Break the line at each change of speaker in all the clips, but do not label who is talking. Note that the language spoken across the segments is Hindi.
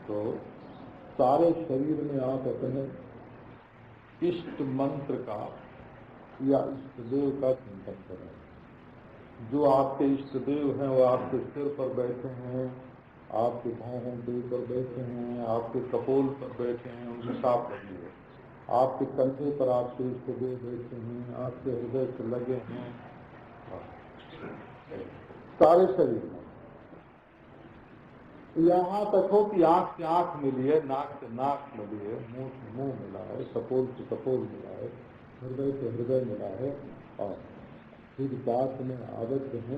तो सारे शरीर में आप अपने इष्ट मंत्र का या इष्ट देव का चिंतन करें। जो आपके इष्ट देव हैं वो आपके सिर पर बैठे हैं, आपके भौहों के ऊपर बैठे हैं, आपके कपोल पर बैठे हैं, उनके साथ लगिए। आपके कंधे पर आपके इष्ट देव बैठे हैं, आपके हृदय से लगे हैं, सारे शरीर में। यहाँ तक हो कि आंख से आंख मिली है, नाक से नाक मिली है, मुंह से मुंह मिला है, कपोल से कपोल मिला है, हृदय से हृदय मिला है, और फिर बात में आबद्ध है।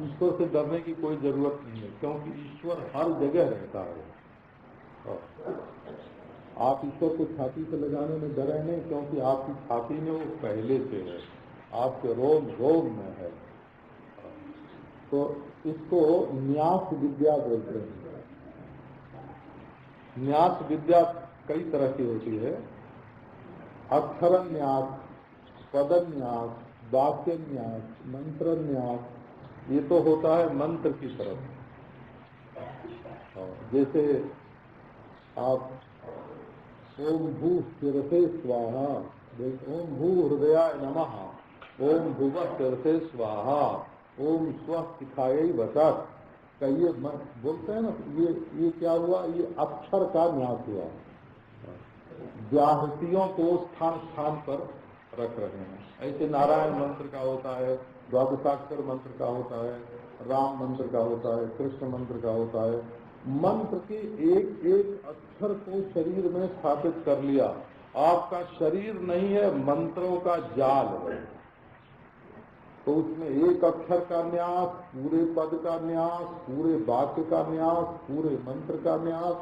ईश्वर से डरने की कोई जरूरत नहीं है, क्योंकि ईश्वर हर जगह रहता है। आप ईश्वर को छाती से लगाने में डरे नहीं, क्योंकि आपकी छाती में वो पहले से है, आपके रोम रोम में है। तो इसको न्यास विद्या बोलते हैं। न्यास विद्या कई तरह की होती है। अक्षर न्यास, पद न्यास, वाक्य न्यास, मंत्र न्यास, ये तो होता है मंत्र की तरफ। जैसे आप ओम भू शिरसे स्वाहा, ओम भू हृदयाय नमः, ओम भुवः शिरसे स्वाहा, ओम स्व शिखायै वसत् का ये बोलते हैं ना, ये क्या हुआ, ये अक्षर का न्यास हुआ। व्याहृतियों को स्थान स्थान पर रख रहे हैं। ऐसे नारायण मंत्र का होता है, द्वादशाक्षर मंत्र का होता है, राम मंत्र का होता है, कृष्ण मंत्र का होता है। मंत्र के एक एक अक्षर को शरीर में स्थापित कर लिया। आपका शरीर नहीं है, मंत्रों का जाल है। तो उसमें एक अक्षर का न्यास, पूरे पद का न्यास, पूरे वाक्य का न्यास, पूरे मंत्र का न्यास,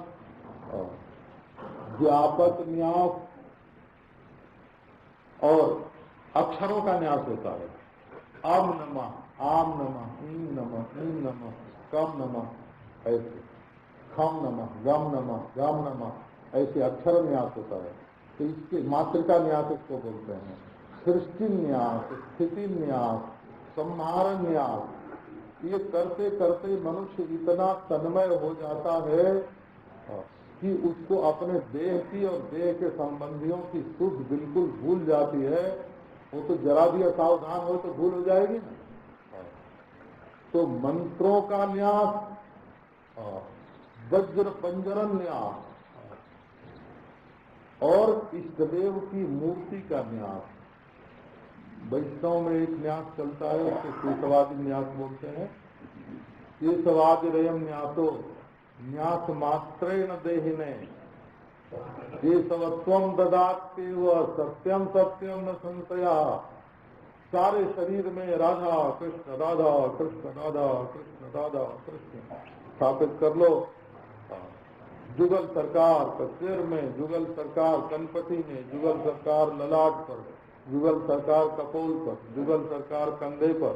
व्यापक न्यास और अक्षरों का न्यास होता है। अम नमः, आम नमः, ईम नमः, ईम नमः, कम नमः, ऐसे खम नमः, गम नमः, गम नमः, ऐसे अक्षर न्यास होता है। तो इसके मातृका न्यास इसको बोलते हैं। सृष्टि न्यास, स्थिति न्यास, संहार न्यास, ये करते करते मनुष्य इतना तन्मय हो जाता है कि उसको अपने देह की और देह के संबंधियों की सुध बिल्कुल भूल जाती है। वो तो जरा भी असावधान हो तो भूल हो जाएगी ना। तो मंत्रों का न्यास, वज्र पंजरन न्यास और इष्टदेव की मूर्ति का न्यास। वैष्णव में एक न्यास चलता है, उसको केशवादि न्यास बोलते हैं। केशवादिरयम् न्यासो न्यास मात्रेण देहिने केशवत्वम् ददात्येव सत्यम सत्यम न संशया। सारे शरीर में राधा कृष्ण राधा कृष्ण राधा कृष्ण राधा कृष्ण स्थापित कर लो। जुगल सरकार का सिर में, जुगल सरकार कनपति में, जुगल सरकार ललाट पर, जुगल सरकार कपोल पर, जुगल सरकार कंधे पर,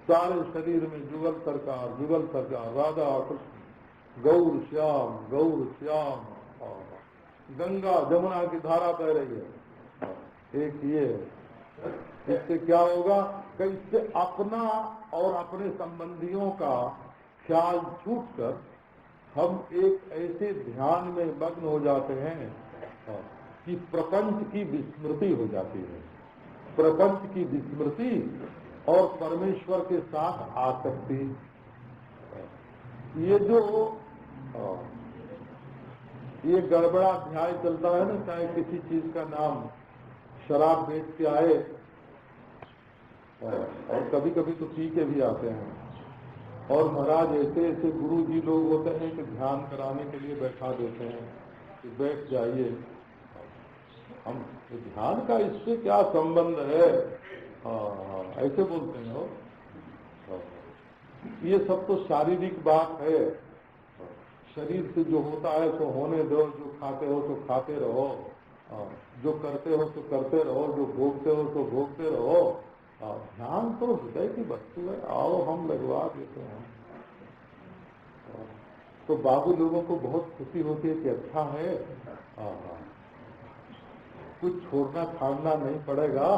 सारे शरीर में जुगल सरकार राधा कृष्ण, गौर श्याम, गंगा जमुना की धारा बह रही है। एक ये इससे क्या होगा कि इससे अपना और अपने संबंधियों का ख्याल छूटकर हम एक ऐसे ध्यान में मग्न हो जाते हैं कि प्रपंच की विस्मृति हो जाती है। प्रपंच की विस्मृति और परमेश्वर के साथ आसक्ति। ये जो ये गड़बड़ा अध्याय चलता है ना, चाहे किसी चीज का नाम शराब बेच के आए और कभी कभी तो पी के भी आते हैं। और महाराज ऐसे ऐसे गुरु जी लोग होते हैं कि ध्यान कराने के लिए बैठा देते हैं कि बैठ जाइए। हम ध्यान का इससे क्या संबंध है, ऐसे बोलते हैं। ये सब तो शारीरिक बात है। शरीर से जो होता है तो होने दो, जो खाते हो तो खाते रहो, जो करते हो तो करते रहो, जो भोगते हो तो भोगते रहो। ध्यान तो हृदय की वस्तु है, आओ हम लगवा देते हैं। तो बाबू लोगों को बहुत खुशी होती है कि अच्छा है, कुछ छोड़ना छाड़ना नहीं पड़ेगा,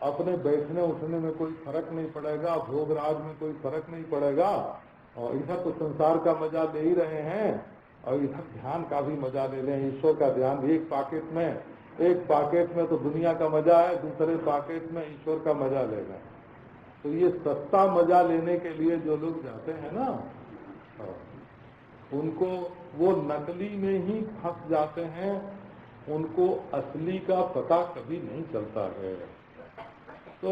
अपने बैठने उठने में कोई फर्क नहीं पड़ेगा, भोग राज में कोई फर्क नहीं पड़ेगा, और इधर तो संसार का मजा ले ही रहे हैं और इधर ध्यान का भी मजा ले लें, ईश्वर का ध्यान। एक पाकेट में तो दुनिया का मजा है, दूसरे पाकेट में ईश्वर का मजा ले लें। तो ये सस्ता मजा लेने के लिए जो लोग जाते हैं ना, उनको वो नकली में ही फंस जाते हैं, उनको असली का पता कभी नहीं चलता है। तो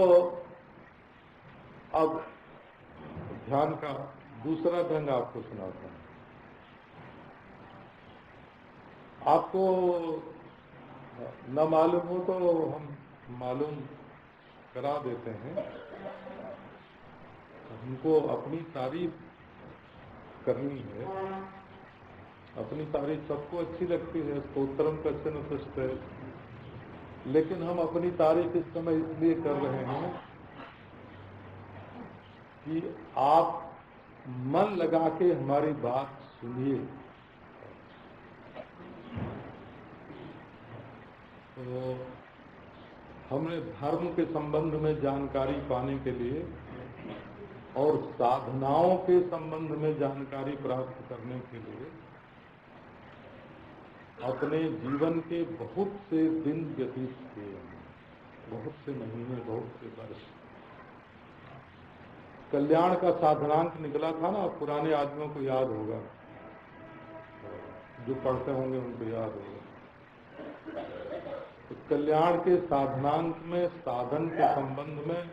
अब ध्यान का दूसरा ढंग आपको सुनाता हूं। आपको न मालूम हो तो हम मालूम करा देते हैं। हमको अपनी तारीफ करनी है, अपनी तारीफ सबको अच्छी लगती है, स्तोत्रम कश्चन पुष्टे, लेकिन हम अपनी तारीफ इस समय इसलिए कर रहे हैं कि आप मन लगा के हमारी बात सुनिए। तो हमने धर्म के संबंध में जानकारी पाने के लिए और साधनाओं के संबंध में जानकारी प्राप्त करने के लिए अपने जीवन के बहुत से दिन व्यतीत किए, बहुत से महीने, बहुत से वर्ष। कल्याण का साधनांक निकला था ना, पुराने आदमियों को याद होगा, जो पढ़ते होंगे उनको याद होगा। तो कल्याण के साधनांक में साधन के संबंध में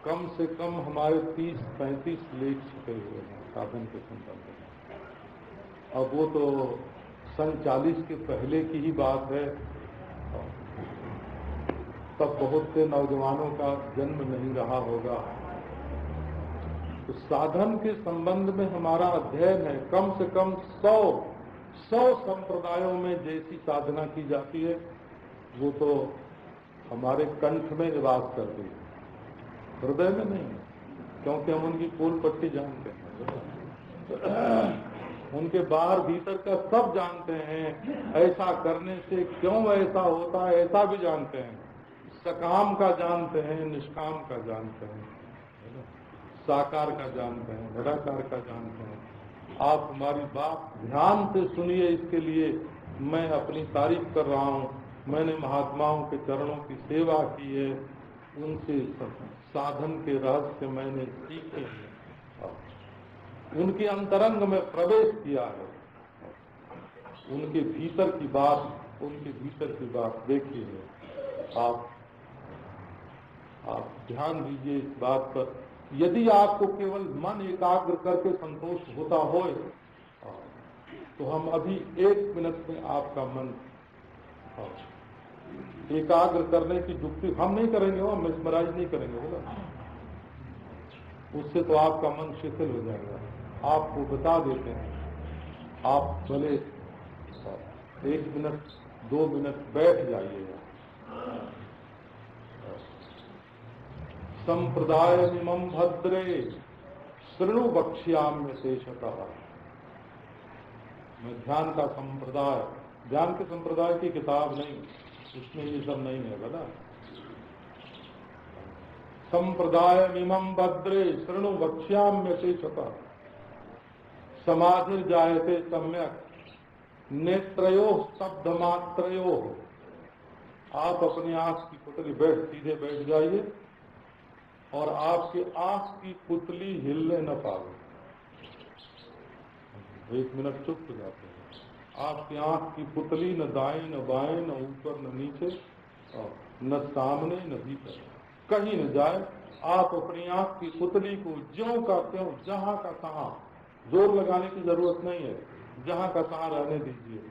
कम से कम हमारे 30-35 लेख छपे हुए हैं साधन के संबंध में। अब वो तो सन 40 के पहले की ही बात है, तब बहुत से नौजवानों का जन्म नहीं रहा होगा। तो साधन के संबंध में हमारा अध्ययन है, कम से कम 100 संप्रदायों में जैसी साधना की जाती है वो तो हमारे कंठ में निवास करती है, हृदय में नहीं, क्योंकि हम उनकी फूल पट्टी जानते हैं, उनके बाहर भीतर का सब जानते हैं। ऐसा करने से क्यों ऐसा होता है ऐसा भी जानते हैं, सकाम का जानते हैं, निष्काम का जानते हैं, साकार का जानते हैं, निराकार का जानते हैं। आप हमारी बात ध्यान से सुनिए, इसके लिए मैं अपनी तारीफ कर रहा हूँ। मैंने महात्माओं के चरणों की सेवा की है, उनसे साधन के रहस्य मैंने सीखे हैं, उनके अंतरंग में प्रवेश किया है, उनके भीतर की बात देखी है। आप ध्यान दीजिए इस बात पर। यदि आपको केवल मन एकाग्र करके संतोष होता हो तो हम अभी 1 मिनट में आपका मन एकाग्र करने की युक्ति हम नहीं करेंगे, हम मिसमराइज नहीं करेंगे, बोला, उससे तो आपका मन शिथिल हो जाएगा। आपको बता देते हैं, आप भले 1 मिनट 2 मिनट बैठ जाइएगा। संप्रदायमिमं भद्रे शृणु वक्ष्याम्य शेषतः। मैं ध्यान का संप्रदाय, ध्यान के संप्रदाय की किताब नहीं, उसमें ये सब नहीं है, बोला। संप्रदायमिमं भद्रे शृणु वक्ष्याम्य शेषतः समाधिर जायते सम्यक नेत्रयो स्तब्ध मात्रयो। आप अपनी आंख की पुतली सीधे बैठ जाइए और आपके आंख की पुतली हिलने न पावे। 1 मिनट चुप हो जाते हैं। आपकी आंख की पुतली न दाएं न बाएं, न ऊपर न नीचे, न सामने न भीतर, कहीं न जाए। आप अपनी आंख की पुतली को ज्यों का त्यों, जहां का तहां, जोर लगाने की जरूरत नहीं है, जहां का तहां रहने दीजिए।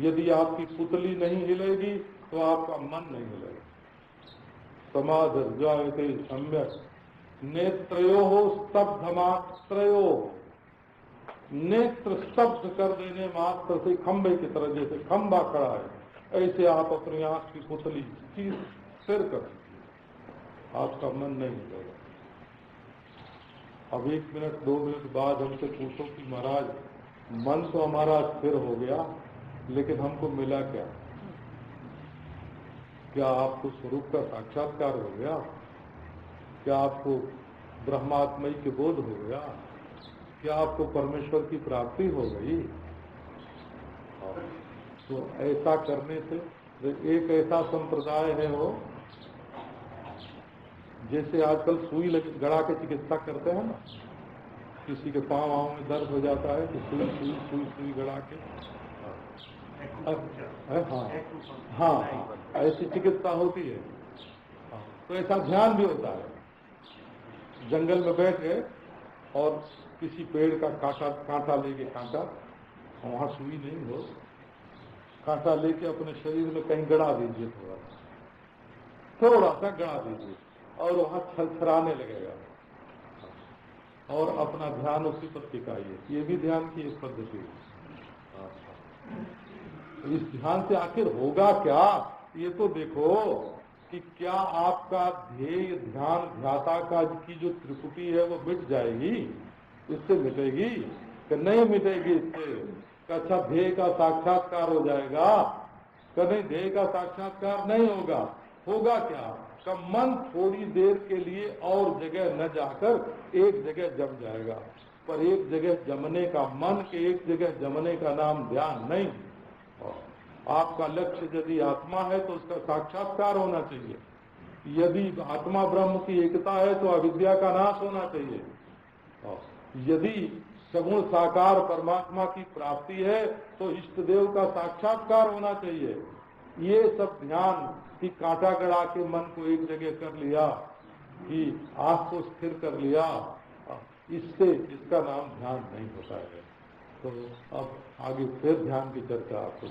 यदि आपकी पुतली नहीं हिलेगी तो आपका मन नहीं हिलेगा। समाधिर जायते सम्यक नेत्रयो स्तब्ध मात्रयो। नेत्र स्तब्ध कर देने मात्र से खंबे की तरह, जैसे खंबा खड़ा है ऐसे आप अपनी आंख की पुतली स्थिर कर दीजिए, आपका मन नहीं हिलेगा। अब 1 मिनट 2 मिनट बाद हमसे पूछो कि महाराज मन तो हमारा स्थिर हो गया, लेकिन हमको मिला क्या? क्या आपको स्वरूप का साक्षात्कार हो गया? क्या आपको ब्रह्मात्मय के बोध हो गया, क्या आपको परमेश्वर की प्राप्ति हो गई। तो ऐसा करने से एक ऐसा संप्रदाय है वो, जैसे आजकल सुई गड़ा के चिकित्सा करते हैं ना, किसी के पाँव में दर्द हो जाता है तो सुई गड़ा के, हाँ, ऐसी चिकित्सा होती है। तो ऐसा ध्यान भी होता है। जंगल में बैठे और किसी पेड़ का कांटा लेके, कांटा वहाँ सुई नहीं हो, कांटा लेके अपने शरीर में कहीं गड़ा दीजिए, थोड़ा सा गड़ा दीजिए और वहाँ छलछलाने लगेगा और अपना ध्यान उसी पर टिकाइए। ये भी ध्यान की एक पद्धति है। इस ध्यान से आखिर होगा क्या, ये तो देखो कि क्या आपका ध्येय ध्यान ध्याता का की जो त्रिपुटी है वो मिट जाएगी, इससे मिटेगी कि नहीं मिटेगी इससे। अच्छा ध्येय का साक्षात्कार हो जाएगा, कभी ध्येय का साक्षात्कार नहीं होगा। होगा क्या, का मन थोड़ी देर के लिए और जगह न जाकर एक जगह जम जाएगा। पर एक जगह जमने का, मन के एक जगह जमने का नाम ध्यान नहीं। आपका लक्ष्य यदि आत्मा है तो उसका साक्षात्कार होना चाहिए। यदि आत्मा ब्रह्म की एकता है तो अविद्या का नाश होना चाहिए। यदि सगुण साकार परमात्मा की प्राप्ति है तो इष्ट देव का साक्षात्कार होना चाहिए। ये सब ध्यान कि कांटा गड़ा के मन को एक जगह कर लिया, कि आँख को स्थिर कर लिया, इससे इसका नाम ध्यान नहीं होता है। तो अब आगे फिर ध्यान की चर्चा आपको।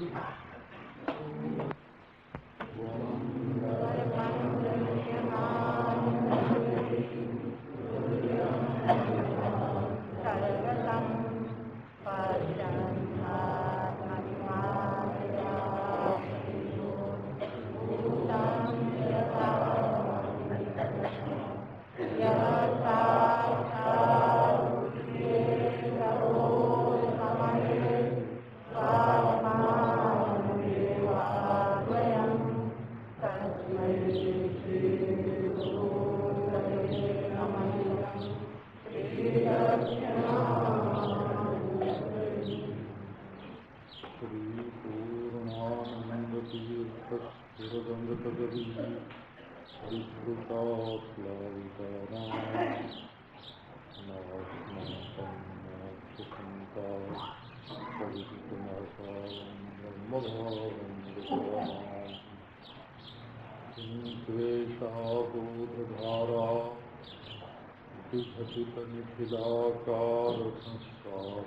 बोधधारा विघटित निखिलाकार संस्कार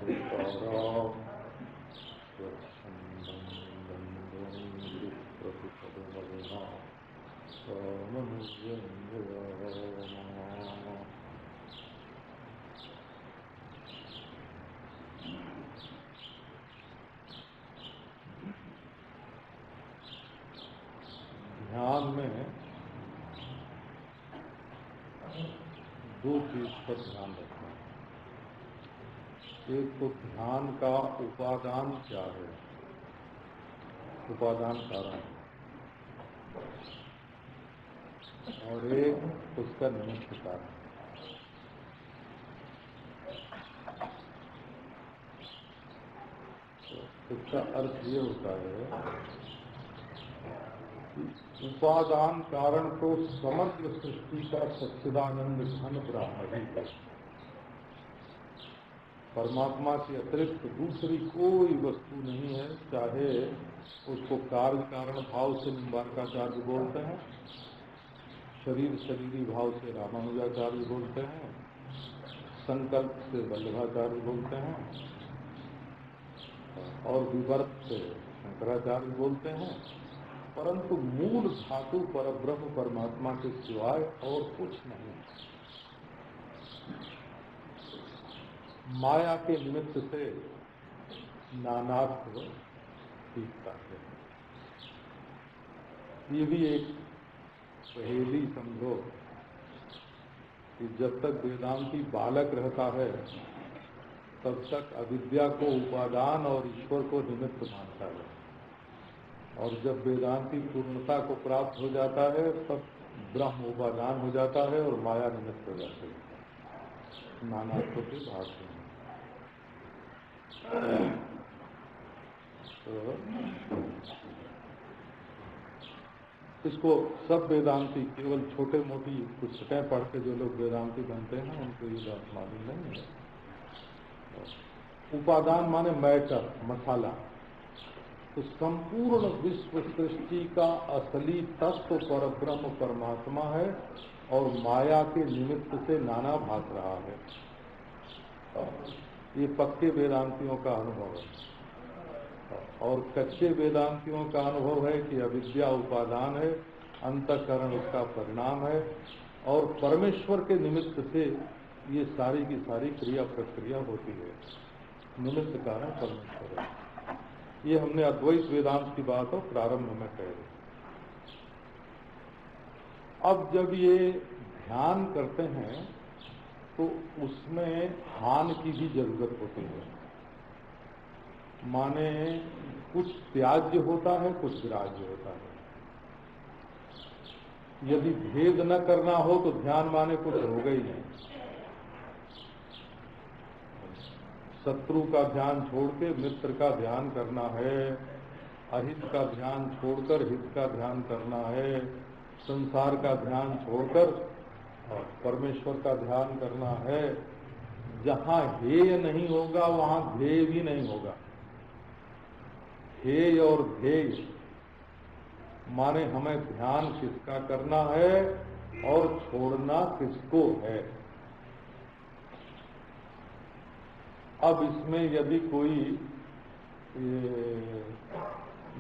ध्यान में दो चीज पर ध्यान रखना। एक तो ध्यान का उपादान क्या है, उपादान कारण, और एक उसका निमित्त कारण। तो इसका अर्थ ये होता है उपादान कारण तो समग्र सृष्टि का सच्चिदानंद घन ब्रह्म ही है। परमात्मा के अतिरिक्त दूसरी कोई वस्तु नहीं है। चाहे उसको कार्य कारण भाव से निम्बारकाचार्य बोलते हैं, शरीर शरीरी भाव से रामानुजाचार्य बोलते हैं, संकल्प से वल्लभाचार्य बोलते हैं और विवर्त से शंकराचार्य बोलते हैं। परंतु मूल धातु पर ब्रह्म परमात्मा के सिवाय और कुछ नहीं। माया के निमित्त से नानात्व दिखता है। ये भी एक पहेली समझो कि जब तक वेदांती बालक रहता है तब तक अविद्या को उपादान और ईश्वर को निमित्त मानता है, और जब वेदांती पूर्णता को प्राप्त हो जाता है तब ब्रह्म उपादान हो जाता है और माया निमित्त हो जाती है। नानात्व के भाष्य हैं। तो इसको सब वेदांती केवल छोटे मोटी पुस्तकें पढ़ के जो लोग वेदांती बनते हैं उनको ये बात मालूम नहीं है। उपादान माने मैटर, मसाला। तो संपूर्ण विश्व सृष्टि का असली तत्व परब्रह्म परमात्मा है और माया के निमित्त से नाना भाग रहा है। ये पक्के वेदांतियों का अनुभव है। और कच्चे वेदांतियों का अनुभव है कि अविद्या उपादान है, अंतःकरण उसका परिणाम है और परमेश्वर के निमित्त से ये सारी की सारी क्रिया प्रक्रिया होती है। निमित्त कारण परमेश्वर है। ये हमने अद्वैत वेदांत की बात हो प्रारंभ में कह दी। अब जब ये ध्यान करते हैं तो उसमें हान की भी जरूरत होती है। माने कुछ त्याज्य होता है, कुछ ग्राह्य होता है। यदि भेद न करना हो तो ध्यान माने कुछ होगा ही नहीं। शत्रु का ध्यान छोड़ के मित्र का ध्यान करना है, अहित का ध्यान छोड़कर हित का ध्यान करना है, संसार का ध्यान छोड़कर परमेश्वर का ध्यान करना है। जहाँ हेय नहीं होगा वहाँ ध्येय भी नहीं होगा। हेय और ध्येय माने हमें ध्यान किसका करना है और छोड़ना किसको है। अब इसमें यदि कोई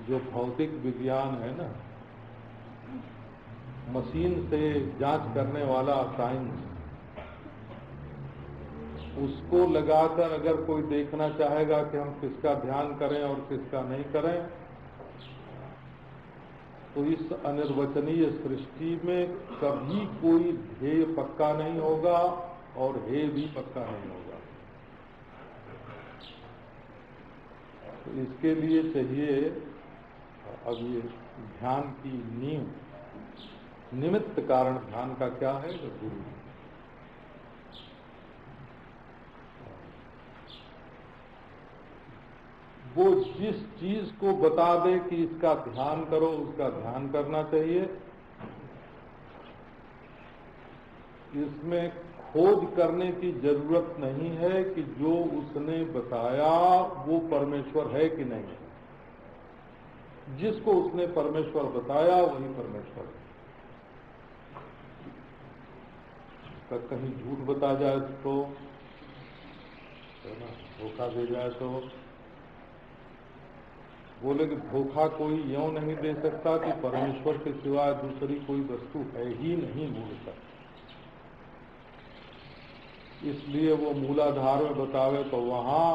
जो भौतिक विज्ञान है ना, मशीन से जांच करने वाला साइंस, उसको लगाकर अगर कोई देखना चाहेगा कि हम किसका ध्यान करें और किसका नहीं करें, तो इस अनिर्वचनीय सृष्टि में कभी कोई ध्येय पक्का नहीं होगा और हेय भी पक्का नहीं होगा। तो इसके लिए चाहिए अब ये ध्यान की नींव, निमित्त कारण ध्यान का क्या है तो गुरु। वो जिस चीज को बता दे कि इसका ध्यान करो, उसका ध्यान करना चाहिए। इसमें खोज करने की जरूरत नहीं है कि जो उसने बताया वो परमेश्वर है कि नहीं है। जिसको उसने परमेश्वर बताया वही परमेश्वर है। कहीं झूठ बता जाए तो, है ना, धोखा दे जाए तो बोले कि धोखा कोई यूं नहीं दे सकता कि परमेश्वर के सिवाय दूसरी कोई वस्तु है ही नहीं मूलतः। इसलिए वो मूलाधार में बतावे तो वहाँ,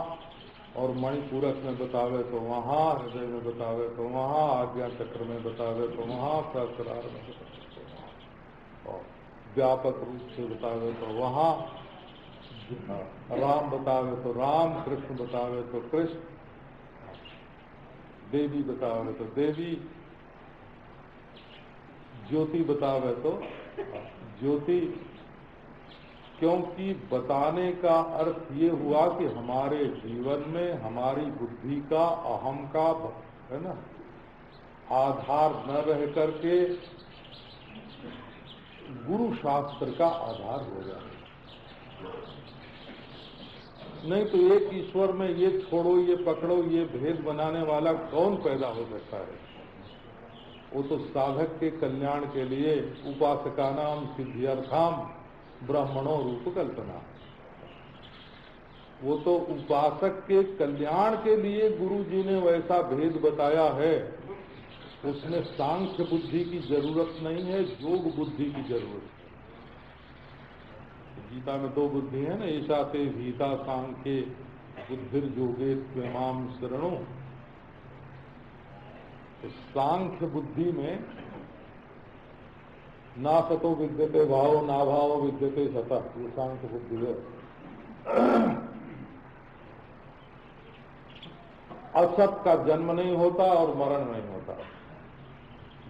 और मणिपूरक में बतावे तो वहाँ, हृदय में बतावे तो वहाँ, आज्ञा चक्र में बतावे तो वहाँ, सहस्रार में बतावे तो वहाँ, और व्यापक रूप से बतावे तो वहाँ, राम बतावे तो राम, कृष्ण बतावे तो कृष्ण, देवी बतावे तो देवी, ज्योति बतावे तो ज्योति। क्योंकि बताने का अर्थ ये हुआ कि हमारे जीवन में हमारी बुद्धि का, अहम का, है ना, आधार न रह करके गुरु शास्त्र का आधार हो जाए। नहीं तो एक ईश्वर में ये छोड़ो ये पकड़ो ये भेद बनाने वाला कौन पैदा हो सकता है। वो तो साधक के कल्याण के लिए उपासकानाम सिद्ध्यर्थाम ब्राह्मणों रूप कल्पना, वो तो उपासक के कल्याण के लिए गुरु जी ने वैसा भेद बताया है। उसमें सांख्य बुद्धि की जरूरत नहीं है, योग बुद्धि की जरूरत है। गीता में दो बुद्धि है ना, ईशा ते भीता सांख्य बुद्धिर योगे त्वेमाम शरणो। तो सांख्य बुद्धि में ना सतो विद्यते भाव ना भाव विद्यते सतः, ये सांख्य बुद्धि है। असत का जन्म नहीं होता और मरण नहीं होता।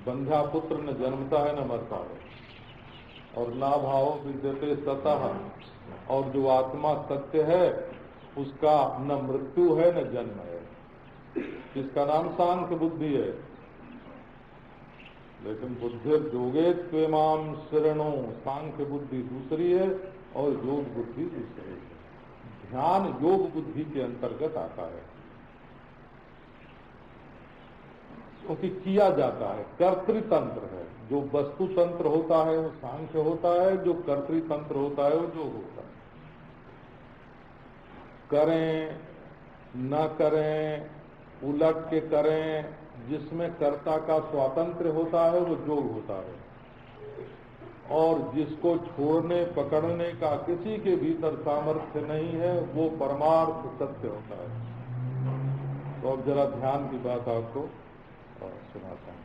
बंधा पुत्र न जन्मता है न मरता है। और ना भाव विद्यते सतः, और जो आत्मा सत्य है उसका न मृत्यु है न जन्म है, इसका नाम सांख्य बुद्धि है। लेकिन बुद्धि योगे त्वेमाम शरणो, सांख्य बुद्धि दूसरी है और योग बुद्धि दूसरी है। ध्यान योग बुद्धि के अंतर्गत आता है, क्योंकि किया जाता है, कर्तृतंत्र है। जो वस्तु तंत्र होता है वो सांख्य होता है, जो कर्तृतंत्र होता है वो योग होता है। करें न करें, उलट के करें, जिसमें कर्ता का स्वातंत्र्य होता है वो योग होता है, और जिसको छोड़ने पकड़ने का किसी के भीतर सामर्थ्य नहीं है वो परमार्थ सत्य होता है। तो अब जरा ध्यान की बात आपको सुनाता हूँ।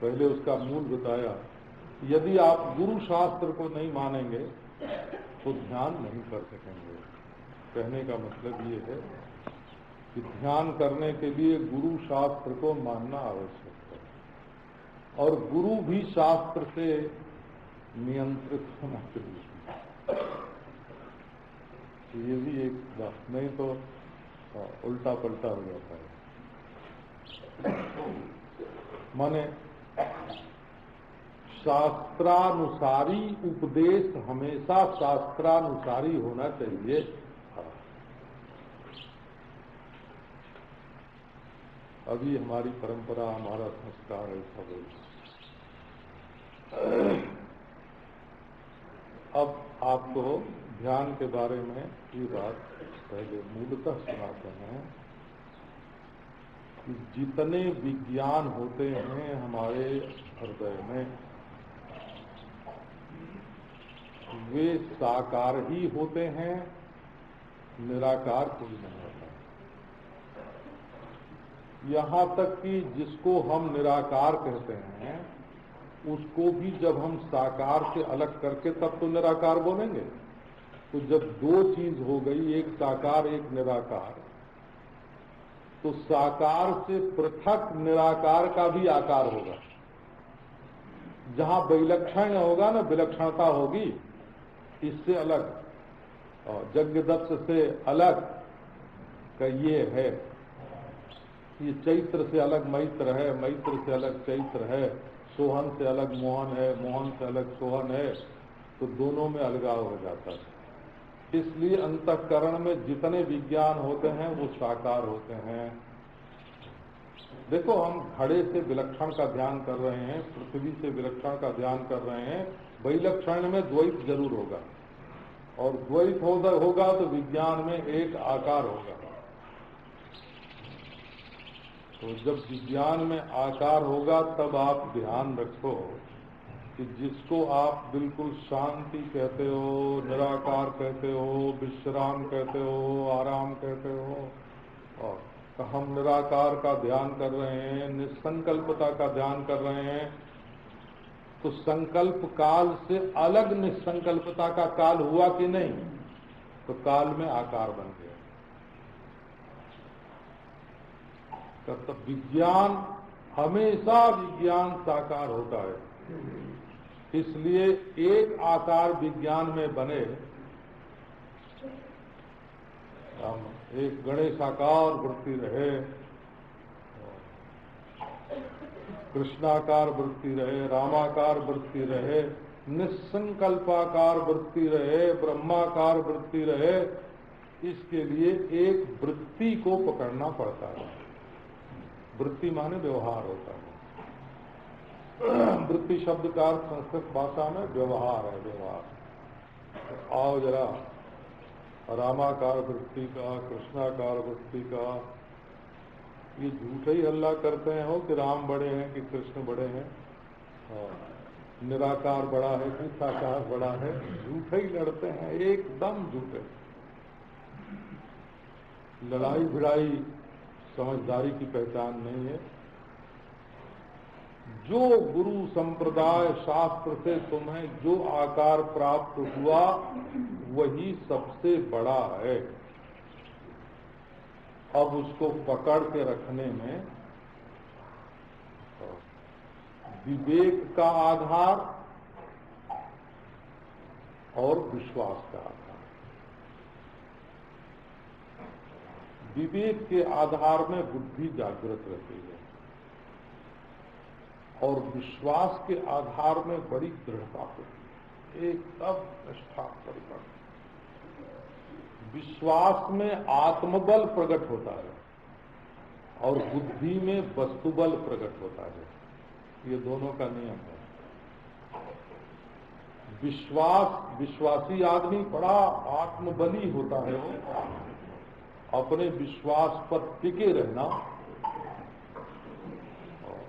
पहले उसका मूल बताया। यदि आप गुरु शास्त्र को नहीं मानेंगे तो ध्यान नहीं कर सकेंगे। कहने का मतलब ये है कि ध्यान करने के लिए गुरु शास्त्र को मानना आवश्यक है, और गुरु भी शास्त्र से नियंत्रित होना चाहिए। ये भी एक बात, नहीं तो उल्टा पलटा हो जाता है। माने शास्त्रानुसारी उपदेश हमेशा शास्त्रानुसारी होना चाहिए। अभी हमारी परंपरा, हमारा संस्कार ऐसा है। अब आपको ध्यान के बारे में ये बात पहले मूलतः सुनाते हैं कि जितने विज्ञान होते हैं हमारे हृदय में वे साकार ही होते हैं, निराकार कोई नहीं होता। यहाँ तक कि जिसको हम निराकार कहते हैं उसको भी जब हम साकार से अलग करके तब तो निराकार बोलेंगे। तो जब दो चीज हो गई, एक साकार एक निराकार, तो साकार से पृथक निराकार का भी आकार होगा। जहां विलक्षण होगा ना, विलक्षणता होगी, इससे अलग, यज्ञदत्त से अलग का ये है, ये चैत्र से अलग मैत्र है, मैत्र से अलग चैत्र है, सोहन से अलग मोहन है, मोहन से अलग सोहन है, तो दोनों में अलगाव हो जाता है। इसलिए अंतःकरण में जितने विज्ञान होते हैं वो साकार होते हैं। देखो, हम घड़े से विलक्षण का ध्यान कर रहे हैं, पृथ्वी से विलक्षण का ध्यान कर रहे हैं, विलक्षण में द्वैत जरूर होगा, और द्वैत होगा तो विज्ञान में एक आकार होगा। तो जब विज्ञान में आकार होगा तब आप ध्यान रखो कि जिसको आप बिल्कुल शांति कहते हो, निराकार कहते हो, विश्राम कहते हो, आराम कहते हो, और हम निराकार का ध्यान कर रहे हैं, निसंकल्पता का ध्यान कर रहे हैं, तो संकल्प काल से अलग निसंकल्पता का काल हुआ कि नहीं? तो काल में आकार बन गया। तब विज्ञान, हमेशा विज्ञान साकार होता है। इसलिए एक आकार विज्ञान में बने, एक गणेशाकार वृत्ति रहे, कृष्णाकार वृत्ति रहे, रामाकार वृत्ति रहे, निसंकल्पाकार वृत्ति रहे, ब्रह्माकार वृत्ति रहे, इसके लिए एक वृत्ति को पकड़ना पड़ता है। वृत्ति माने व्यवहार होता है। वृत्ति शब्द का अर्थ संस्कृत भाषा में व्यवहार है, व्यवहार। आओ जरा रामाकार वृत्ति का, कृष्णाकार वृत्ति का, ये झूठे ही हल्ला करते हैं हो कि राम बड़े हैं कि कृष्ण बड़े हैं, और निराकार बड़ा है कि साकार बड़ा है, झूठे ही लड़ते हैं, एकदम झूठे। लड़ाई भिड़ाई समझदारी की पहचान नहीं है। जो गुरु संप्रदाय शास्त्र से तुम्हें जो आकार प्राप्त हुआ वही सबसे बड़ा है। अब उसको पकड़ के रखने में विवेक का आधार और विश्वास का आधार। विवेक के आधार में बुद्धि जागृत रहती है और विश्वास के आधार में बड़ी दृढ़ता होती है, एकदम निष्ठा परिपक्व। विश्वास में आत्मबल प्रकट होता है और बुद्धि में वस्तुबल प्रकट होता है। ये दोनों का नियम है। विश्वासी आदमी बड़ा आत्मबली होता है। वो अपने विश्वास पर टिके रहना,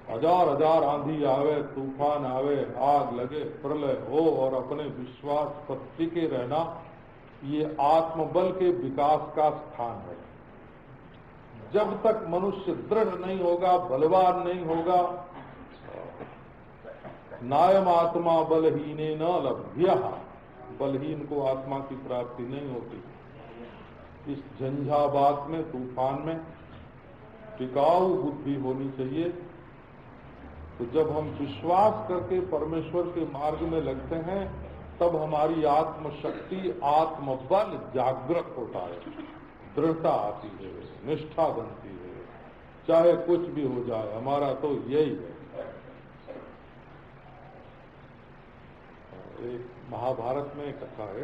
हजार आंधी आवे, तूफान आवे, आग लगे, प्रलय हो, और अपने विश्वास पर टिके रहना, ये आत्मबल के विकास का स्थान है। जब तक मनुष्य दृढ़ नहीं होगा, बलवान नहीं होगा, नायम आत्मा बलहीने न लभ्य, बलहीन को आत्मा की प्राप्ति नहीं होती। इस झंझावात में, तूफान में टिकाऊ बुद्धि होनी चाहिए। तो जब हम विश्वास करके परमेश्वर के मार्ग में लगते हैं, तब हमारी आत्मशक्ति, आत्मबल जागृत होता है, दृढ़ता आती है, निष्ठा बनती है। चाहे कुछ भी हो जाए, हमारा तो यही है। एक महाभारत में कथा है,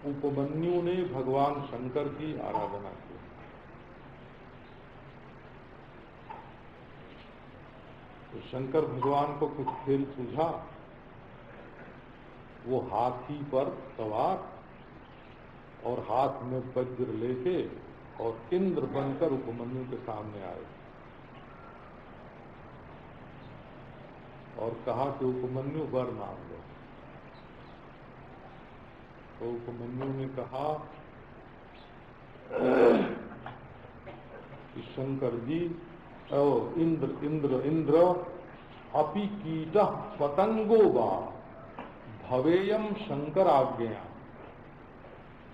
उपमन्यु ने भगवान शंकर की आराधना की। तो शंकर भगवान को कुछ खेल सूझा। वो हाथी पर सवार और हाथ में वज्र लेके और इंद्र बनकर उपमन्यु के सामने आए और कहा कि उपमन्यु वर मांग लो। तो उपमन्यु ने कहा कि शंकर जी, इंद्र अपि कीटः पतंगो वा भवेयम शंकर आज्ञा।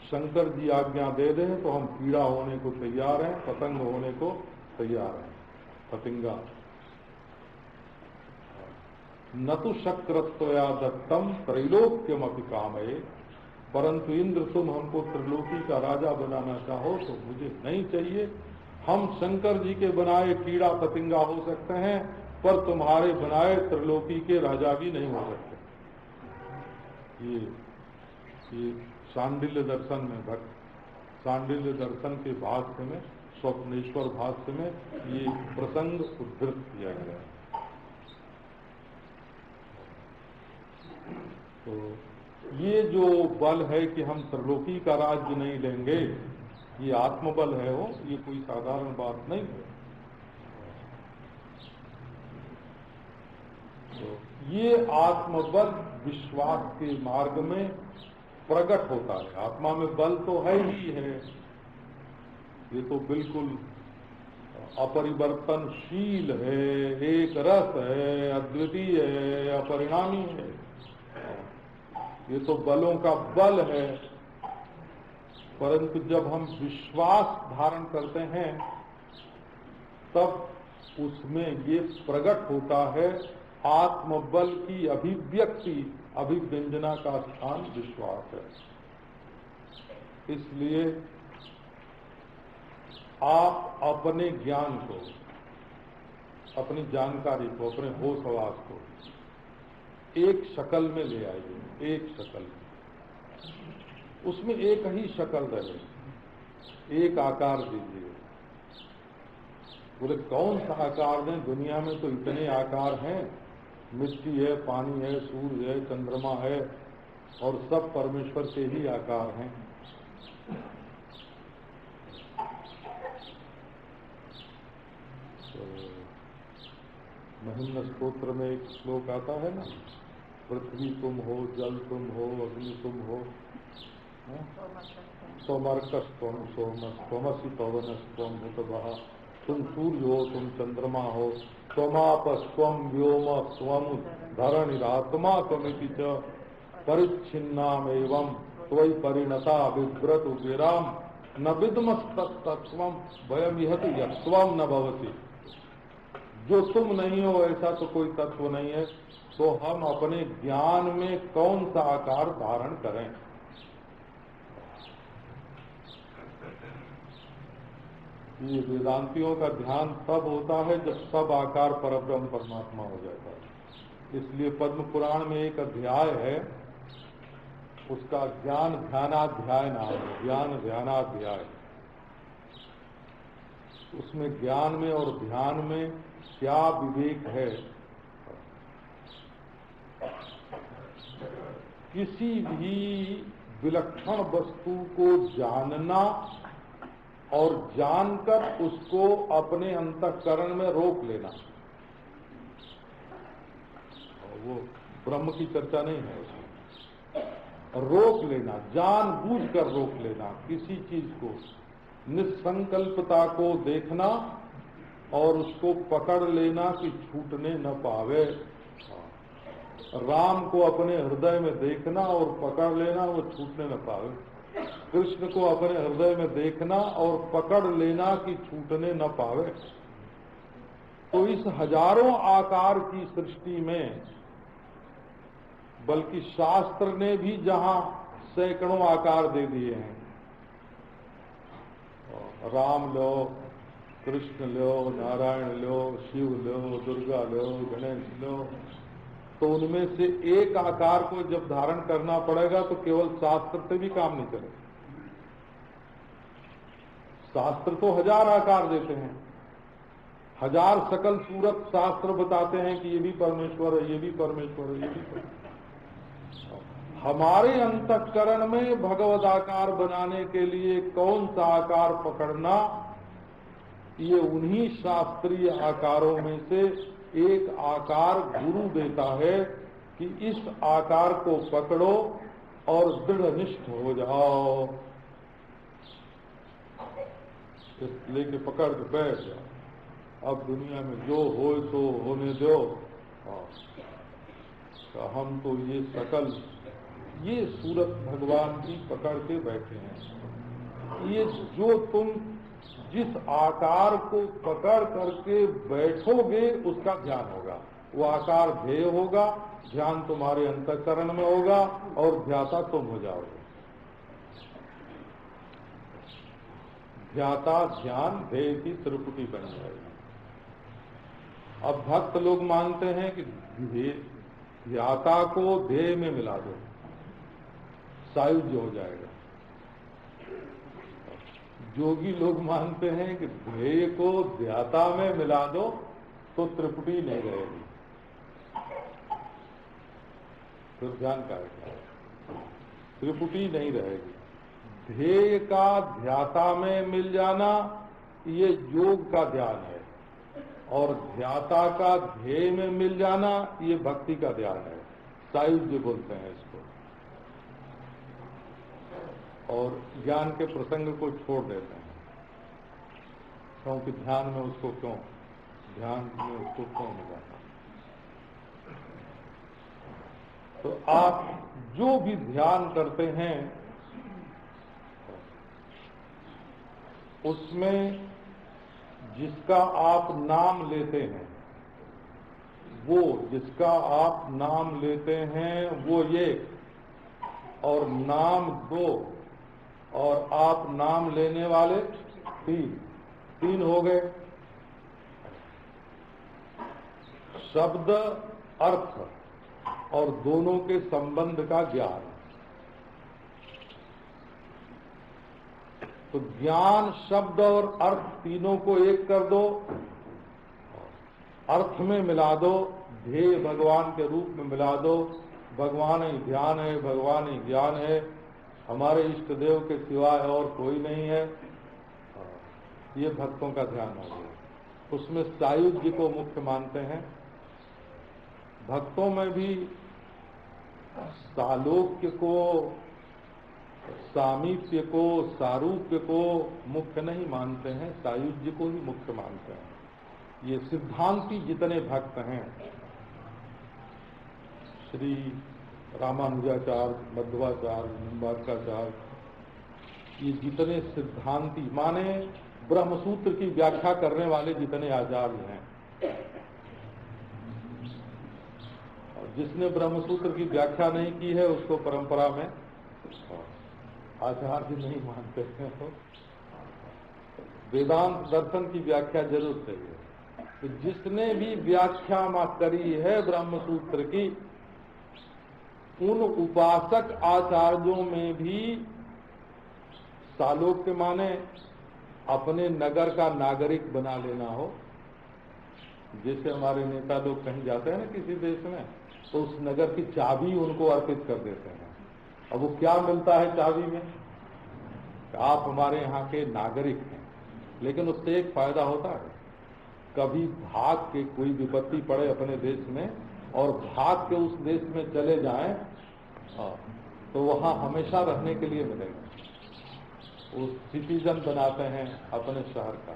शंकर जी आज्ञा दे दें तो हम कीड़ा होने को तैयार हैं, पतंग होने को तैयार हैं, पतंगा। न तो शक्रत्वया दत्तम त्रैलोक्यमपि कामये, परंतु इंद्र तुम हमको त्रिलोकी का राजा बनाना चाहो तो मुझे नहीं चाहिए। हम शंकर जी के बनाए कीड़ा पतंगा हो सकते हैं, पर तुम्हारे बनाए त्रिलोकी के राजा भी नहीं हो सकते। ये सांडिल्य दर्शन में, भक्त सांडिल्य दर्शन के भाष्य में, स्वप्नेश्वर भाष्य में ये प्रसंग उद्धृत किया गया। तो ये जो बल है कि हम त्रिलोकी का राज्य नहीं लेंगे, ये आत्मबल है। वो ये कोई साधारण बात नहीं है। तो ये आत्मबल विश्वास के मार्ग में प्रकट होता है। आत्मा में बल तो है ही है, ये तो बिल्कुल अपरिवर्तनशील है, एक रस है, अद्वितीय है, अपरिणामी है। ये तो बलों का बल है। परंतु जब हम विश्वास धारण करते हैं, तब उसमें ये प्रकट होता है आत्मबल की अभिव्यक्ति, अभिव्यंजना का स्थान विश्वास है। इसलिए आप अपने ज्ञान को, अपनी जानकारी को, अपने होश हवास को एक शक्ल में ले आइए, एक शक्ल में, उसमें एक ही शक्ल रहे, एक आकार दीजिए। बोले कौन सा आकार दें? दुनिया में तो इतने आकार हैं, मिट्टी है, पानी है, सूर्य है, चंद्रमा है, और सब परमेश्वर के ही आकार हैं। तो महिम्न स्तोत्र में एक श्लोक आता है ना, पृथ्वी तुम हो, जल तुम हो, अग्नि तुम हो, सोमर्कस्त्वम सोमस्त्वमसि पवनस्त्वम भूतभः, तुम सूर्य हो, तुम चंद्रमा हो, त्वमापस्त्वम व्योम स्वम धरणिरात्मा त्वमिति च परिच्छिन्नाम एवं त्वयि परिणता विव्रतु गिराम न विद्मस्तत्त्वम वयम इह तु यत्त्वम न भवति। जो तुम नहीं हो ऐसा तो कोई तत्व नहीं है, तो हम अपने ज्ञान में कौन सा आकार धारण करें। ये वेदांतियों का ध्यान तब होता है जब सब आकार परब्रह्म परमात्मा हो जाता है। इसलिए पद्म पुराण में एक अध्याय है, उसका ज्ञान ध्यानाध्याय नाम है, ज्ञान ध्यानाध्याय। उसमें ज्ञान में और ध्यान में क्या विवेक है। किसी भी विलक्षण वस्तु को जानना और जानकर उसको अपने अंतःकरण में रोक लेना, वो ब्रह्म की चर्चा नहीं है उसमें। रोक लेना, जानबूझकर रोक लेना किसी चीज को, निसंकल्पता को देखना और उसको पकड़ लेना कि छूटने न पावे। राम को अपने हृदय में देखना और पकड़ लेना, वो छूटने न पावे। कृष्ण को अपने हृदय में देखना और पकड़ लेना कि छूटने न पावे। तो इस हजारों आकार की सृष्टि में, बल्कि शास्त्र ने भी जहां सैकड़ों आकार दे दिए हैं, राम लो, कृष्ण लो, नारायण लो, शिव लो, दुर्गा लो, गणेश लो, तो उनमें से एक आकार को जब धारण करना पड़ेगा तो केवल शास्त्र से भी काम नहीं चलेगा। शास्त्र तो हजार आकार देते हैं, हजार सकल सूरत शास्त्र बताते हैं कि ये भी परमेश्वर है, ये भी परमेश्वर है, ये भी परमेश्वर। हमारे अंतःकरण में भगवद आकार बनाने के लिए कौन सा आकार पकड़ना, ये उन्हीं शास्त्रीय आकारों में से एक आकार गुरु देता है कि इस आकार को पकड़ो और दृढ़निष्ठ हो जाओ। लेके पकड़ के बैठ जाओ, अब दुनिया में जो हो तो होने दो। तो हम तो ये सकल ये सूरत भगवान की पकड़ के बैठे हैं। ये जो तुम जिस आकार को पकड़ करके बैठोगे उसका ध्यान होगा, वो आकार ध्येय होगा, ध्यान तुम्हारे अंतःकरण में होगा और ध्याता तुम हो जाओगे। ध्याता ध्यान ध्येय की त्रिपुटी बन जाएगी। अब भक्त लोग मानते हैं कि ध्याता को ध्येय में मिला दो, सायुज्य हो जाएगा। योगी लोग मानते हैं कि ध्येय को ध्याता में मिला दो तो त्रिपुटी नहीं रहेगी, तो ध्यान का त्रिपुटी नहीं रहेगी। ध्येय का ध्याता में मिल जाना ये योग का ध्यान है, और ध्याता का ध्येय में मिल जाना ये भक्ति का ध्यान है, सायुज्य बोलते हैं इसको। और ज्ञान के प्रसंग को छोड़ देते हैं, क्योंकि ध्यान में उसको क्यों मिलाना। तो आप जो भी ध्यान करते हैं उसमें जिसका आप नाम लेते हैं, वो जिसका आप नाम लेते हैं वो ये, और नाम दो, और आप नाम लेने वाले तीन हो गए। शब्द अर्थ और दोनों के संबंध का ज्ञान। तो ज्ञान, शब्द और अर्थ तीनों को एक कर दो, अर्थ में मिला दो, ध्येय भगवान के रूप में मिला दो। भगवान ही ध्यान है, भगवान ही ज्ञान है, हमारे इष्ट देव के सिवाय और कोई नहीं है। ये भक्तों का ध्यान हो गया। उसमें सायुज्य को मुख्य मानते हैं। भक्तों में भी सालोक्य को, सामीप्य को, सारूप्य को मुख्य नहीं मानते हैं, सायुज्य को ही मुख्य मानते हैं। ये सिद्धांती जितने भक्त हैं, श्री रामानुजाचार्य, मध्वाचार्य, निम्बार्काचार्य, ये जितने सिद्धांती माने ब्रह्मसूत्र की व्याख्या करने वाले जितने आचार्य हैं, जिसने ब्रह्मसूत्र की व्याख्या नहीं की है उसको परंपरा में आचार्य नहीं मानते हैं। तो वेदांत दर्शन की व्याख्या जरूर चाहिए। तो जिसने भी व्याख्या करी है ब्रह्मसूत्र की, उन उपासक आचार्यों में भी सालोक्य माने अपने नगर का नागरिक बना लेना हो। जैसे हमारे नेता लोग कहीं जाते हैं ना किसी देश में, तो उस नगर की चाबी उनको अर्पित कर देते हैं। अब वो क्या मिलता है चाबी में? आप हमारे यहाँ के नागरिक हैं, लेकिन उससे एक फायदा होता है, कभी भाग के कोई विपत्ति पड़े अपने देश में और भाग के उस देश में चले जाएं, तो वहाँ हमेशा रहने के लिए मिलेगा। वो सिटीजन बनाते हैं अपने शहर का।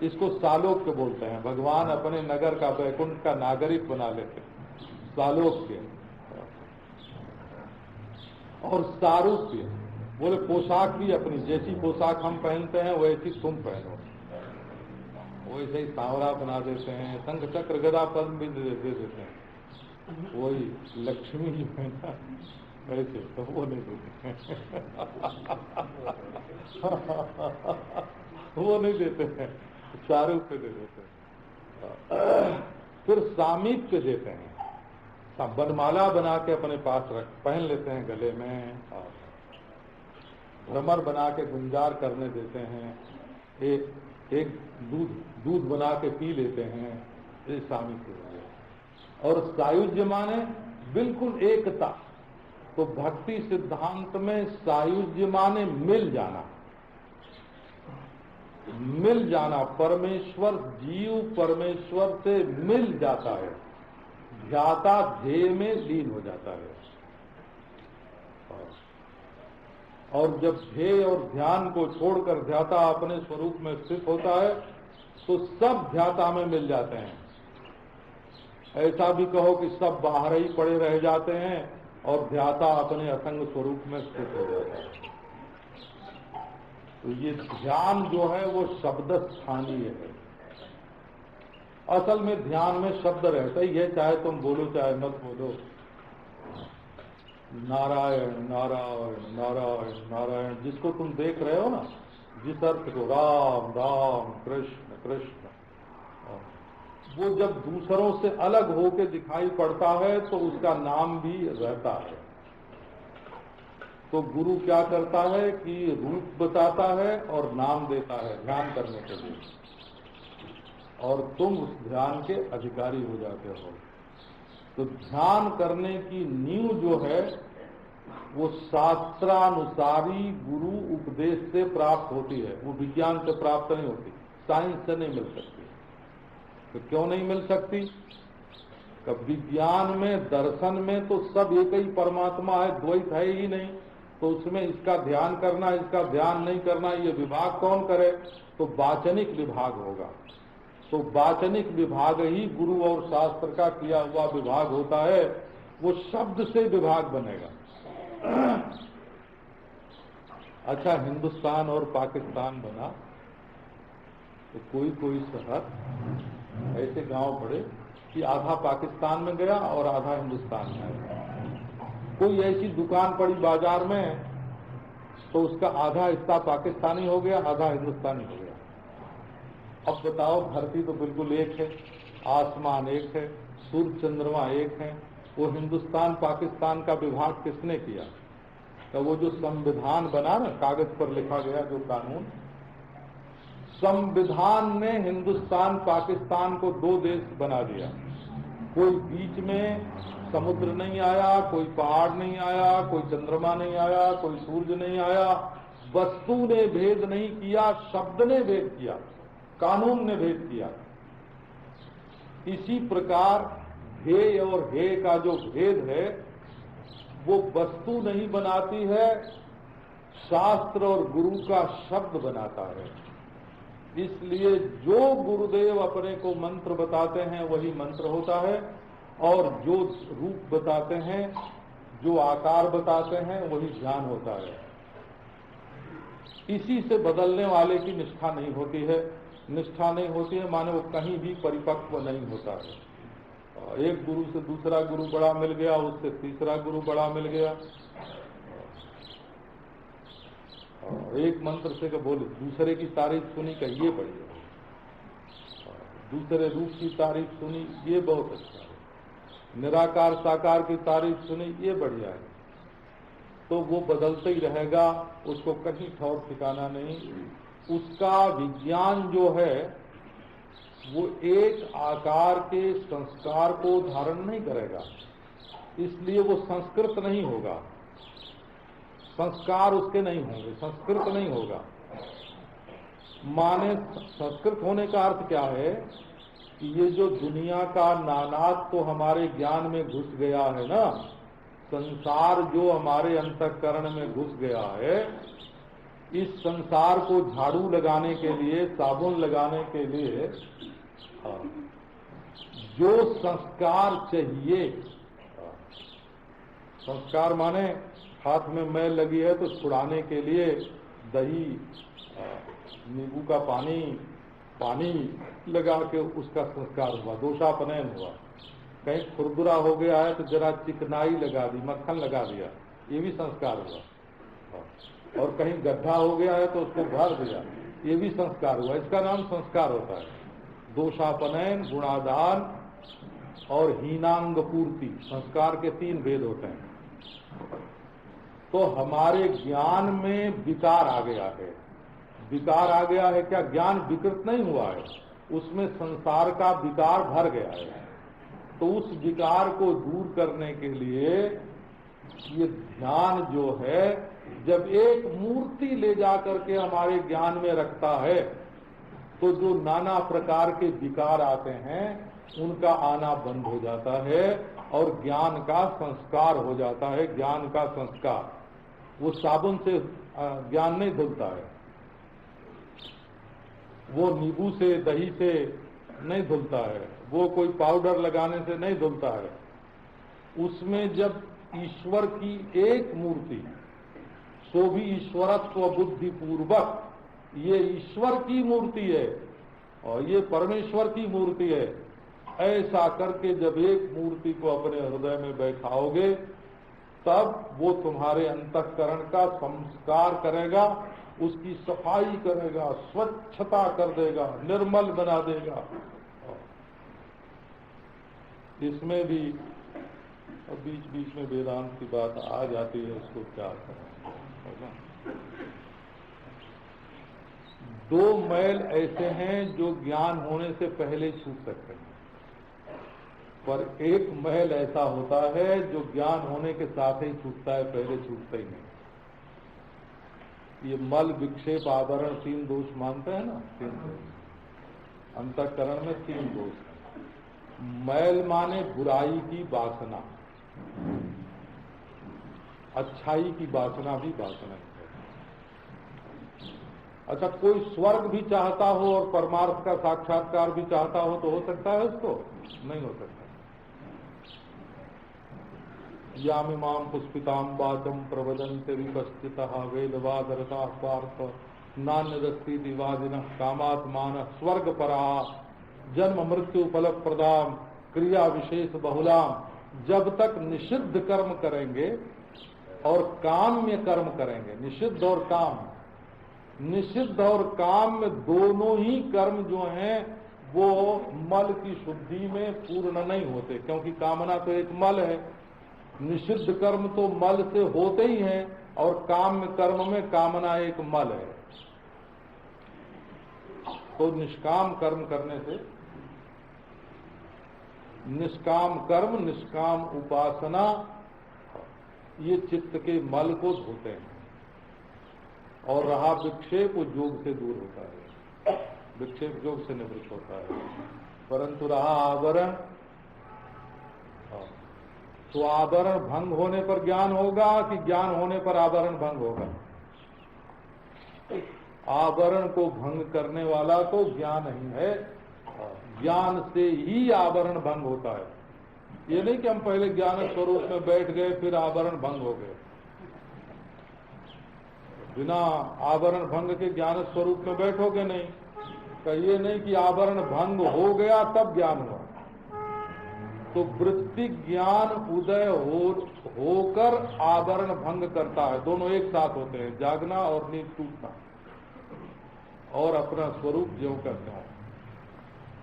इसको सालोक्य बोलते हैं। भगवान अपने नगर का, वैकुंठ का नागरिक बना लेते हैं, सालोक्य। और सारूप्य बोले पोशाक भी अपनी, जैसी पोशाक हम पहनते हैं वैसी तुम पहनो, वैसे ही सांवरा बना देते हैं, शंख चक्र गदा पद्म भी दे देते हैं। वही लक्ष्मी जी है ना वैसे, तो वो नहीं देते हैं। वो नहीं देते हैं, सारूप्य दे देते हैं। फिर सामीप्य देते हैं, बनमाला बना के अपने पास पहन लेते हैं गले में, भ्रमर बना के गुंजार करने देते हैं, एक दूध बना के पी लेते हैं, ये सामीप्य हो गया। और सायुज्य माने बिल्कुल एकता। तो भक्ति सिद्धांत में सायुज्य माने मिल जाना, मिल जाना। परमेश्वर, जीव परमेश्वर से मिल जाता है, ध्याता ध्येय में लीन हो जाता है। और जब ध्येय और ध्यान को छोड़कर ध्याता अपने स्वरूप में स्थित होता है तो सब ध्याता में मिल जाते हैं। ऐसा भी कहो कि सब बाहर ही पड़े रह जाते हैं और ध्याता अपने असंग स्वरूप में स्थित हो जाता है। तो ये ध्यान जो है वो शब्द स्थानीय है। असल में ध्यान में शब्द रहता ही है, चाहे तुम बोलो चाहे मत बोलो। नारायण नारायण नारायण नारायण, जिसको तुम देख रहे हो ना, जिस अर्थ को राम राम कृष्ण कृष्ण, वो जब दूसरों से अलग होके दिखाई पड़ता है तो उसका नाम भी रहता है। तो गुरु क्या करता है कि रूप बताता है और नाम देता है ध्यान करने के लिए, और तुम उस ध्यान के अधिकारी हो जाते हो। तो ध्यान करने की नींव जो है वो शास्त्रानुसारी गुरु उपदेश से प्राप्त होती है, वो विज्ञान से प्राप्त नहीं होती, साइंस से नहीं मिल सकती। तो क्यों नहीं मिल सकती? विज्ञान में, दर्शन में तो सब एक ही परमात्मा है, द्वैत है ही नहीं। तो उसमें इसका ध्यान करना, इसका ध्यान नहीं करना, ये विभाग कौन करे? तो वाचनिक विभाग होगा। तो वाचनिक विभाग ही गुरु और शास्त्र का किया हुआ विभाग होता है, वो शब्द से विभाग बनेगा। अच्छा, हिंदुस्तान और पाकिस्तान बना तो कोई कोई शहर ऐसे गांव पड़े कि आधा पाकिस्तान में गया और आधा हिंदुस्तान में आया। कोई ऐसी दुकान पड़ी बाजार में तो उसका आधा हिस्सा पाकिस्तानी हो गया, आधा हिंदुस्तानी हो गया। अब बताओ, धरती तो बिल्कुल एक है, आसमान एक है, सूर्य चंद्रमा एक है, वो हिंदुस्तान पाकिस्तान का विभाग किसने किया? तो वो जो संविधान बना ना, कागज पर लिखा गया जो कानून, संविधान ने हिंदुस्तान पाकिस्तान को दो देश बना दिया। कोई बीच में समुद्र नहीं आया, कोई पहाड़ नहीं आया, कोई चंद्रमा नहीं आया, कोई सूरज नहीं आया। वस्तु ने भेद नहीं किया, शब्द ने भेद किया, कानून ने भेद किया। इसी प्रकार ध्येय और हेय का जो भेद है वो वस्तु नहीं बनाती है, शास्त्र और गुरु का शब्द बनाता है। इसलिए जो गुरुदेव अपने को मंत्र बताते हैं वही मंत्र होता है, और जो रूप बताते हैं, जो आकार बताते हैं, वही ज्ञान होता है। इसी से बदलने वाले की निष्ठा नहीं होती है। निष्ठा नहीं होती है माने वो कहीं भी परिपक्व नहीं होता है। एक गुरु से दूसरा गुरु बड़ा मिल गया, उससे तीसरा गुरु बड़ा मिल गया। एक मंत्र से बोले, दूसरे की तारीफ सुनी, कहिए बढ़िया, दूसरे रूप की तारीफ सुनी, ये बहुत अच्छा है। निराकार साकार की तारीफ सुनी, ये बढ़िया है। तो वो बदलते ही रहेगा, उसको कहीं ठौर ठिकाना नहीं। उसका विज्ञान जो है वो एक आकार के संस्कार को धारण नहीं करेगा, इसलिए वो संस्कृत नहीं होगा, संस्कार उसके नहीं होंगे, संस्कृत नहीं होगा। माने संस्कृत होने का अर्थ क्या है कि ये जो दुनिया का नानात तो हमारे ज्ञान में घुस गया है ना, संसार जो हमारे अंतःकरण में घुस गया है, इस संसार को झाड़ू लगाने के लिए, साबुन लगाने के लिए जो संस्कार चाहिए, संस्कार माने हाथ में मैल लगी है तो छुड़ाने के लिए दही, नींबू का पानी लगा के उसका संस्कार हुआ, दोषापनयन हुआ। कहीं खुरदुरा हो गया है तो जरा चिकनाई लगा दी, मक्खन लगा दिया, ये भी संस्कार हुआ। और कहीं गड्ढा हो गया है तो उसको भर दिया, ये भी संस्कार हुआ। इसका नाम संस्कार होता है। दोषापनयन, गुणादान और हीनांग पूर्ति, संस्कार के 3 भेद होते हैं। तो हमारे ज्ञान में विकार आ गया है। विकार आ गया है क्या? ज्ञान विकृत नहीं हुआ है, उसमें संसार का विकार भर गया है। तो उस विकार को दूर करने के लिए ये ध्यान जो है, जब एक मूर्ति ले जाकर के हमारे ज्ञान में रखता है, तो जो नाना प्रकार के विकार आते हैं उनका आना बंद हो जाता है और ज्ञान का संस्कार हो जाता है। ज्ञान का संस्कार, वो साबुन से ज्ञान नहीं धुलता है, वो नींबू से, दही से नहीं धुलता है, वो कोई पाउडर लगाने से नहीं धुलता है। उसमें जब ईश्वर की एक मूर्ति, सो भी ईश्वरत्व बुद्धि पूर्वक, ये ईश्वर की मूर्ति है और ये परमेश्वर की मूर्ति है, ऐसा करके जब एक मूर्ति को अपने हृदय में बैठाओगे, तब वो तुम्हारे अंतःकरण का संस्कार करेगा, उसकी सफाई करेगा, स्वच्छता कर देगा, निर्मल बना देगा। इसमें भी बीच बीच में वेदांत की बात आ जाती है, उसको क्या करें। 2 मैल ऐसे हैं जो ज्ञान होने से पहले छूट सकते हैं, पर एक मैल ऐसा होता है जो ज्ञान होने के साथ ही छूटता है, पहले छूटता ही नहीं। ये मल, विक्षेप, आवरण 3 दोष मानते हैं ना, 3 दोष अंतःकरण में, 3 दोष। मैल माने बुराई की वासना, अच्छाई की वासना भी वासना है। अच्छा, कोई स्वर्ग भी चाहता हो और परमार्थ का साक्षात्कार भी चाहता हो तो हो सकता है उसको? नहीं हो सकता। यामिमाम पुष्पिताम वाचम प्रवदन्ते विपस्थितः वेदवादरता पार्थ नान्यदस्ति दिवादिनः कामात्मान स्वर्ग परा जन्म मृत्यु फल प्रदाम क्रिया विशेष बहुलाम। जब तक निषिद्ध कर्म करेंगे और काम्य कर्म करेंगे, निषिद्ध और काम, निषिद्ध और काम में दोनों ही कर्म जो हैं वो मल की शुद्धि में पूर्ण नहीं होते, क्योंकि कामना तो एक मल है। निषिद्ध कर्म तो मल से होते ही हैं और काम्य कर्म में कामना एक मल है। तो निष्काम कर्म करने से, निष्काम कर्म, निष्काम उपासना, ये चित्त के मल को धोते हैं। और रहा विक्षेप, वो योग से दूर होता है, विक्षेप योग से निवृत्त होता है। परंतु रहा आवरण, तो आवरण भंग होने पर ज्ञान होगा कि ज्ञान होने पर आवरण भंग होगा? आवरण को भंग करने वाला तो ज्ञान ही है, ज्ञान से ही आवरण भंग होता है। ये नहीं कि हम पहले ज्ञान स्वरूप में बैठ गए फिर आवरण भंग हो गए। बिना आवरण भंग के ज्ञान स्वरूप में बैठोगे नहीं। कहिए नहीं कि आवरण भंग हो गया तब ज्ञान हुआ, तो वृत्ति ज्ञान उदय होकर आवरण भंग करता है। दोनों एक साथ होते हैं, जागना और नींद टूटना, और अपना स्वरूप ज्यों करते हो।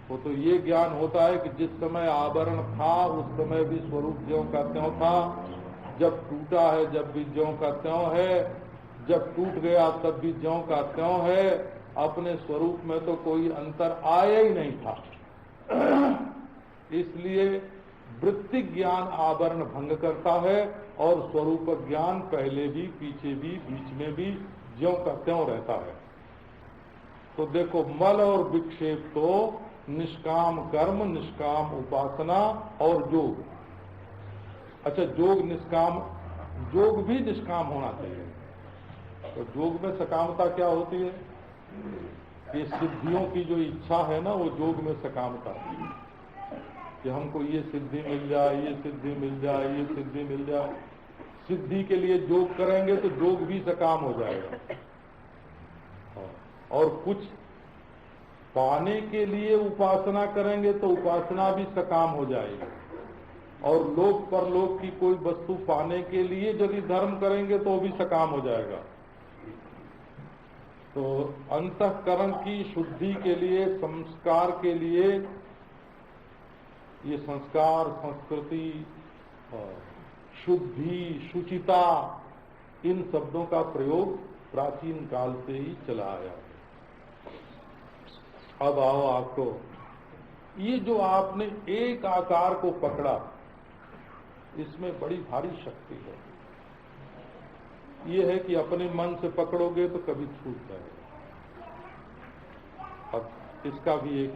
वो तो ये ज्ञान होता है कि जिस समय आवरण था उस समय भी स्वरूप ज्यों करते हो था, जब टूटा है जब भी ज्यों करते हो है, जब टूट गया तब भी ज्यों करते हो है। अपने स्वरूप में तो कोई अंतर आया ही नहीं था। इसलिए वृत्ति ज्ञान आवरण भंग करता है और स्वरूप ज्ञान पहले भी पीछे भी बीच में भी ज्यों का त्यों रहता है। तो देखो, मल और विक्षेप तो निष्काम कर्म, निष्काम उपासना और योग। अच्छा, योग भी निष्काम होना चाहिए। तो योग में सकामता क्या होती है? ये सिद्धियों की जो इच्छा है ना, वो योग में सकामता है कि हमको ये सिद्धि मिल जाए, ये सिद्धि मिल जाए, ये सिद्धि मिल जाए। सिद्धि के लिए योग करेंगे तो योग भी सकाम हो जाएगा, और कुछ पाने के लिए उपासना करेंगे तो उपासना भी सकाम हो जाएगी, और लोक परलोक की कोई वस्तु पाने के लिए यदि धर्म करेंगे तो भी सकाम हो जाएगा। तो अंतःकरण की शुद्धि के लिए, संस्कार के लिए, ये संस्कार, संस्कृति, शुद्धि, शुचिता, इन शब्दों का प्रयोग प्राचीन काल से ही चला आया। अब आओ, आपको ये जो आपने एक आकार को पकड़ा, इसमें बड़ी भारी शक्ति है। ये है कि अपने मन से पकड़ोगे तो कभी छूट जाएगा। अब इसका भी एक,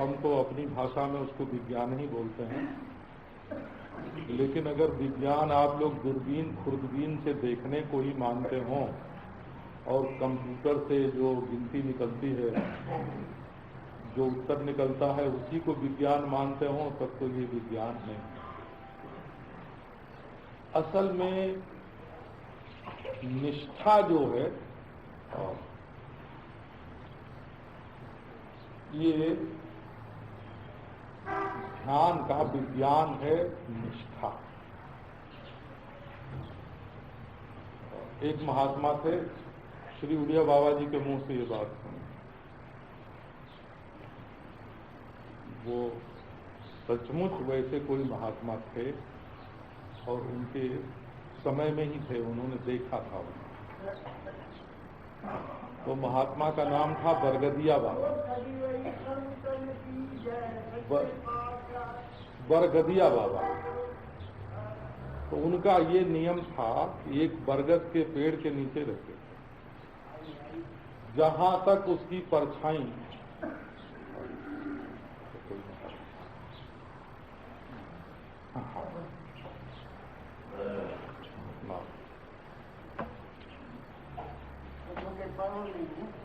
हम तो अपनी भाषा में उसको विज्ञान ही बोलते हैं, लेकिन अगर विज्ञान आप लोग दूरबीन खुर्दबीन से देखने को ही मानते हो और कंप्यूटर से जो गिनती निकलती है, जो उत्तर निकलता है, उसी को विज्ञान मानते हो, तब तो ये विज्ञान है। असल में निष्ठा जो है, ये ध्यान का विज्ञान है। निष्ठा, एक महात्मा थे, श्री उड़िया बाबा जी के मुंह से ये बात सुनी। वो सचमुच वैसे कोई महात्मा थे और उनके समय में ही थे, उन्होंने देखा था। तो महात्मा का नाम था बरगदिया बाबा। बरगदिया बाबा। तो उनका ये नियम था कि एक बरगद के पेड़ के नीचे रहते थे, जहां तक उसकी परछाई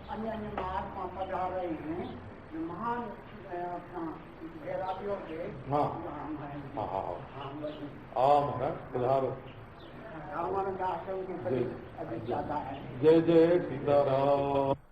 अन्य अन्य महात्मा पढ़ा रहे हैं, महान वैरागियों के।
हाँ हाँ हाँ महाराज पधारो।
रामानंद आश्रम के अधिक ज्यादा है।
जय जय सीताराम।